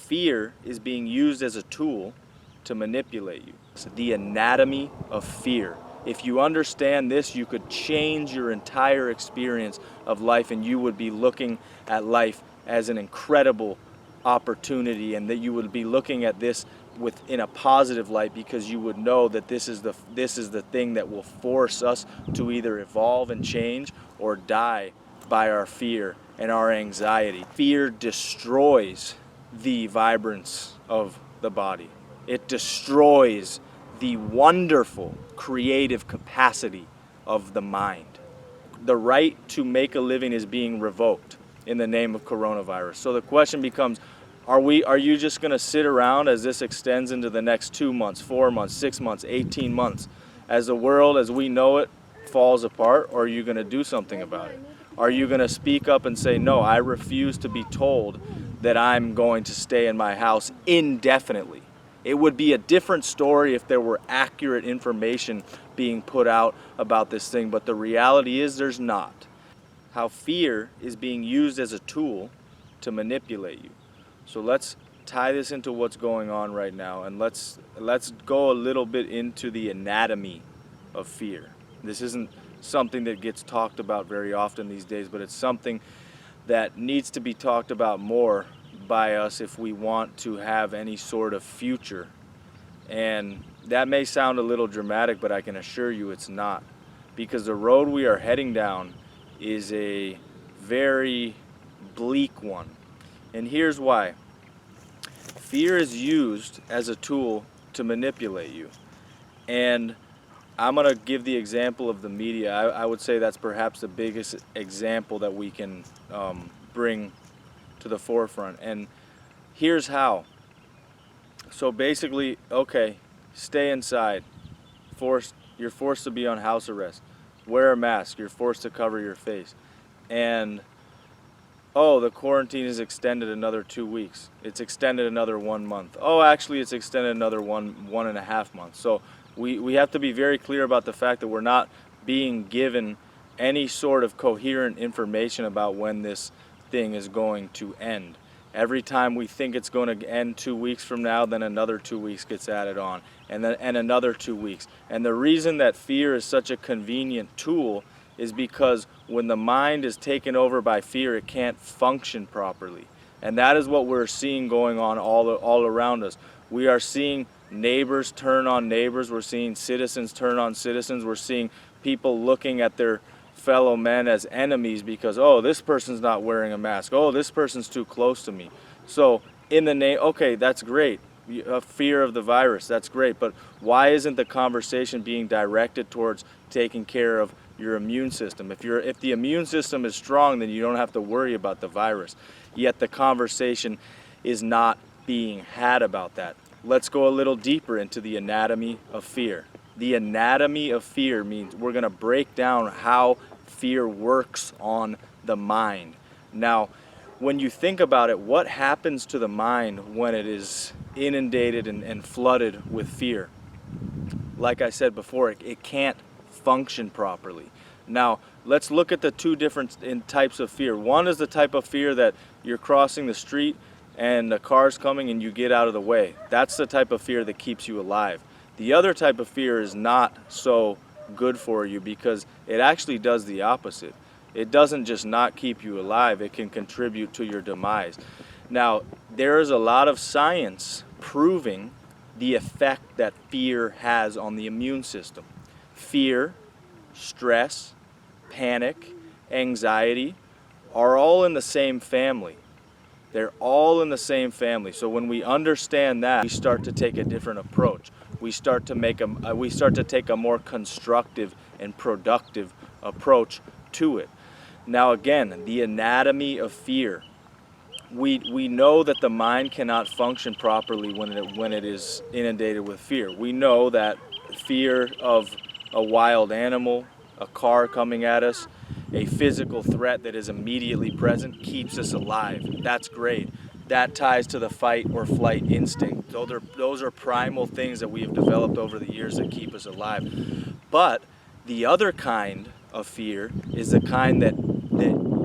fear is being used as a tool to manipulate you. So the anatomy of fear. If you understand this, you could change your entire experience of life, and you would be looking at life as an incredible opportunity, and that you would be looking at this in a positive light, because you would know that this is the thing that will force us to either evolve and change or die by our fear and our anxiety. Fear destroys the vibrance of the body. It destroys the wonderful creative capacity of the mind. The right to make a living is being revoked in the name of coronavirus. So the question becomes, are you just going to sit around as this extends into the next 2 months, 4 months, 6 months, 18 months, as the world as we know it falls apart, or are you going to do something about it? Are you going to speak up and say, no, I refuse to be told that I'm going to stay in my house indefinitely? It would be a different story if there were accurate information being put out about this thing, but the reality is there's not. How fear is being used as a tool to manipulate you. So let's tie this into what's going on right now, and let's go a little bit into the anatomy of fear. This isn't something that gets talked about very often these days, but it's something that needs to be talked about more by us if we want to have any sort of future. And that may sound a little dramatic, but I can assure you it's not, because the road we are heading down is a very bleak one. And here's why. Fear is used as a tool to manipulate you. And I'm going to give the example of the media. I would say that's perhaps the biggest example that we can bring to the forefront. And here's how. So basically, okay, stay inside. You're forced to be on house arrest. Wear a mask. You're forced to cover your face. And oh, the quarantine is extended another 2 weeks. It's extended another 1 month. Oh, actually, it's extended another 1.5 months. So we have to be very clear about the fact that we're not being given any sort of coherent information about when this thing is going to end. Every time we think it's going to end 2 weeks from now, then another 2 weeks gets added on, and another 2 weeks. And the reason that fear is such a convenient tool is because when the mind is taken over by fear, it can't function properly. And that is what we're seeing going on all around us. We are seeing neighbors turn on neighbors. We're seeing citizens turn on citizens. We're seeing people looking at their fellow men as enemies because, oh, this person's not wearing a mask. Oh, this person's too close to me. So in the name, okay, that's great. Fear of the virus, that's great. But why isn't the conversation being directed towards taking care of your immune system? If the immune system is strong, then you don't have to worry about the virus. Yet the conversation is not being had about that. Let's go a little deeper into the anatomy of fear. The anatomy of fear means we're going to break down how fear works on the mind. Now, when you think about it, what happens to the mind when it is inundated and flooded with fear? Like I said before, it can't function properly. Now, let's look at the two different types of fear. One is the type of fear that you're crossing the street and a car's coming and you get out of the way. That's the type of fear that keeps you alive. The other type of fear is not so good for you because it actually does the opposite. It doesn't just not keep you alive, it can contribute to your demise. Now, there is a lot of science proving the effect that fear has on the immune system. Fear, stress, panic, anxiety are all in the same family. They're all in the same family. So when we understand that, we start to take a different approach. We start to take a more constructive and productive approach to it. Now again, the anatomy of fear. We know that the mind cannot function properly when it is inundated with fear. We know that fear of a wild animal, a car coming at us, a physical threat that is immediately present keeps us alive. That's great. That ties to the fight or flight instinct. Those are primal things that we have developed over the years that keep us alive. But the other kind of fear is the kind that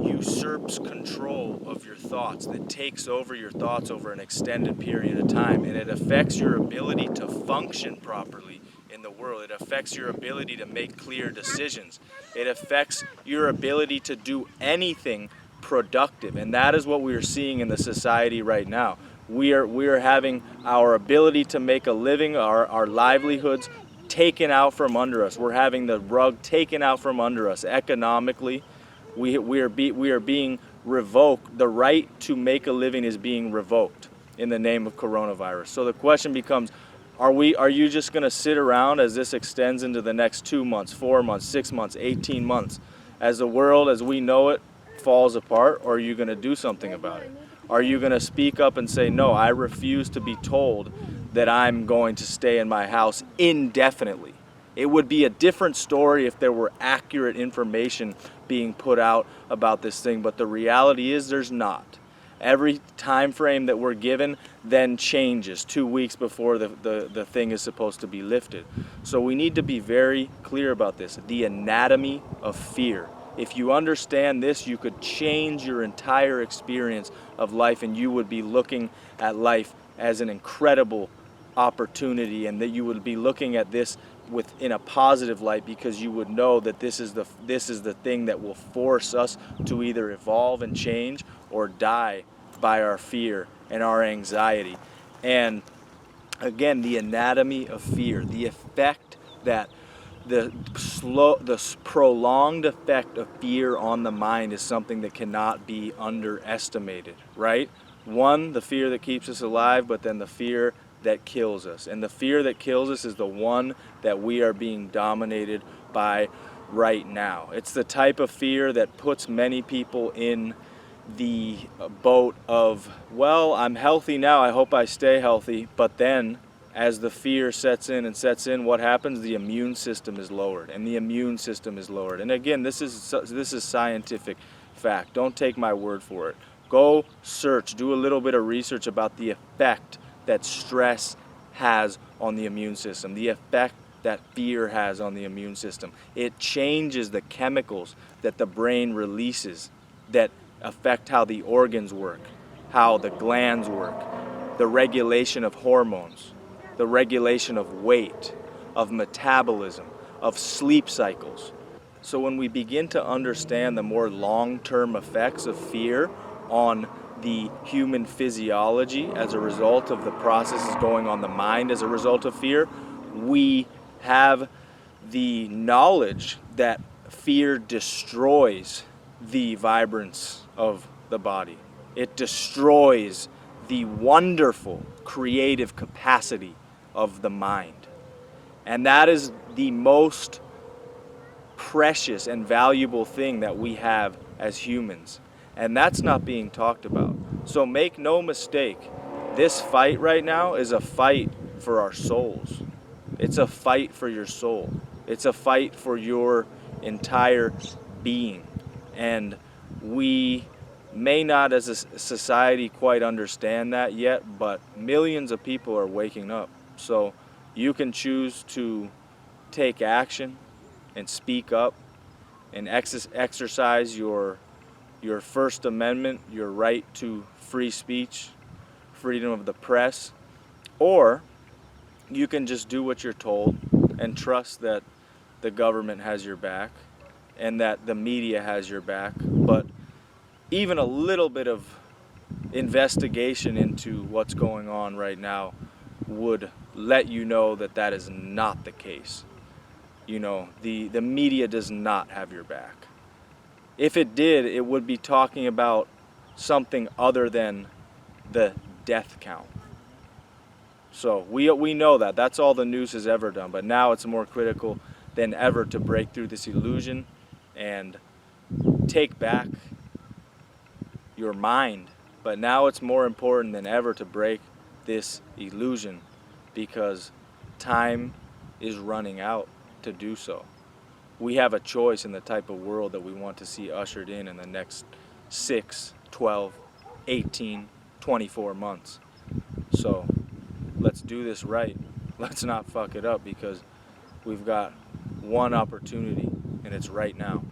usurps control of your thoughts, that takes over your thoughts over an extended period of time, and it affects your ability to function properly in the world. It affects your ability to make clear decisions. It affects your ability to do anything productive, and that is what we are seeing in the society right now. We are having our ability to make a living, our livelihoods taken out from under us. We're having the rug taken out from under us economically. We are being revoked. The right to make a living is being revoked in the name of coronavirus. So the question becomes, are you just going to sit around as this extends into the next 2 months, 4 months, 6 months, 18 months, as the world as we know it falls apart, or are you going to do something about it? Are you going to speak up and say, no, I refuse to be told that I'm going to stay in my house indefinitely? It would be a different story if there were accurate information being put out about this thing, but the reality is there's not. Every time frame that we're given then changes 2 weeks before the thing is supposed to be lifted. So we need to be very clear about this. The anatomy of fear. If you understand this, you could change your entire experience of life, and you would be looking at life as an incredible opportunity, and that you would be looking at this in a positive light, because you would know that this is the thing that will force us to either evolve and change or die by our fear and our anxiety. And again, the anatomy of fear, the effect that the prolonged effect of fear on the mind is something that cannot be underestimated, right? One, the fear that keeps us alive, but then the fear that kills us. And the fear that kills us is the one that we are being dominated by right now. It's the type of fear that puts many people in the boat of, well, I'm healthy now, I hope I stay healthy, but then as the fear sets in, what happens? The immune system is lowered, and the immune system is lowered. And again, this is scientific fact. Don't take my word for it. Go search, do a little bit of research about the effect that stress has on the immune system, the effect that fear has on the immune system. It changes the chemicals that the brain releases that affect how the organs work, how the glands work, the regulation of hormones, the regulation of weight, of metabolism, of sleep cycles. So when we begin to understand the more long-term effects of fear on the human physiology as a result of the processes going on the mind as a result of fear, we have the knowledge that fear destroys the vibrance of the body. It destroys the wonderful creative capacity of the mind. And that is the most precious and valuable thing that we have as humans. And that's not being talked about. So make no mistake, this fight right now is a fight for our souls. It's a fight for your soul. It's a fight for your entire being. And we may not as a society quite understand that yet, but millions of people are waking up. So you can choose to take action and speak up and exercise your First Amendment, your right to free speech, freedom of the press, or you can just do what you're told and trust that the government has your back and that the media has your back. But even a little bit of investigation into what's going on right now would let you know that that is not the case. You know, the media does not have your back. If it did, it would be talking about something other than the death count. So we know that. That's all the news has ever done. But now it's more critical than ever to break through this illusion and take back your mind. But now it's more important than ever to break this illusion, because time is running out to do so. We have a choice in the type of world that we want to see ushered in the next 6, 12, 18, 24 months. So let's do this right. Let's not fuck it up, because we've got one opportunity, and it's right now.